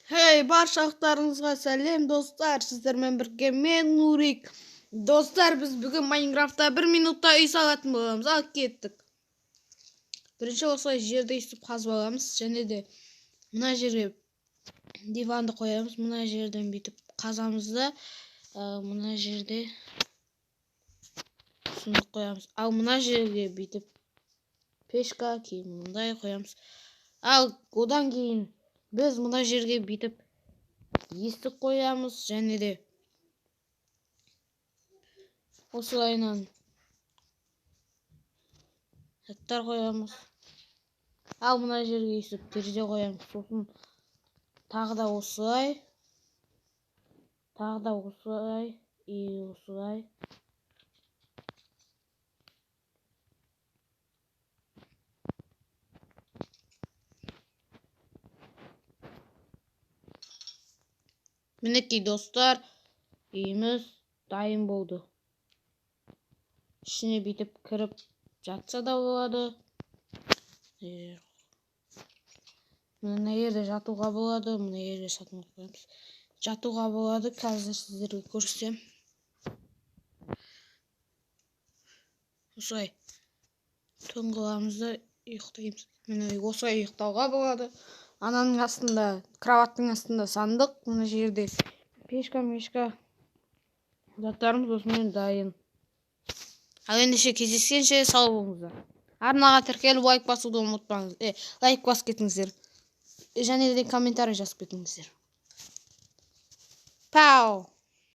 Hey, barшалықтарыңызға сәлем достар, сіздермен бірге мен Нурик. Достар, біз бүгін Майнкрафтта 1 минутта үй салатын боламыз. Ал кеттік. Бірінші осылай жерді үстіп қазып аламыз, және де мына жерге диванды қоямыз. Мына жерден бүйтіп қазамыз да, мына жерде сундық қоямыз. Ал мына жерге бүйтіп пешка кейін мындай қоямыз. Ал одан кейін біз мына жерге бүйтіп есік қоямыз, және де осылайынан заттар қоямыз. Ал мына жерге есік терезе қоямыз. Сосын тағы да осылай, и осылай. Мінекей достар, үйіміз дайын болды. İçine bitip kırıp жатса да болады. Мына жерде жатуға болады, мына жерде жатуға болады. Қазір сіздерге көрсетем. Осылай түн қыламыз да ұйықтаймыз. Міне осылай ұйықтауға болады. Ананың астында, кроваттың астында сандық, мына жерде пешка. Заттарымыз осымен дайын. Ал ендеше кездескенше сау болыңыздар. Арнаға тіркеліп лайк басуды ұмытпаңыз. Лайк басып кетіңіздер. Және де комментарий жазып кетіңіздер. Пау!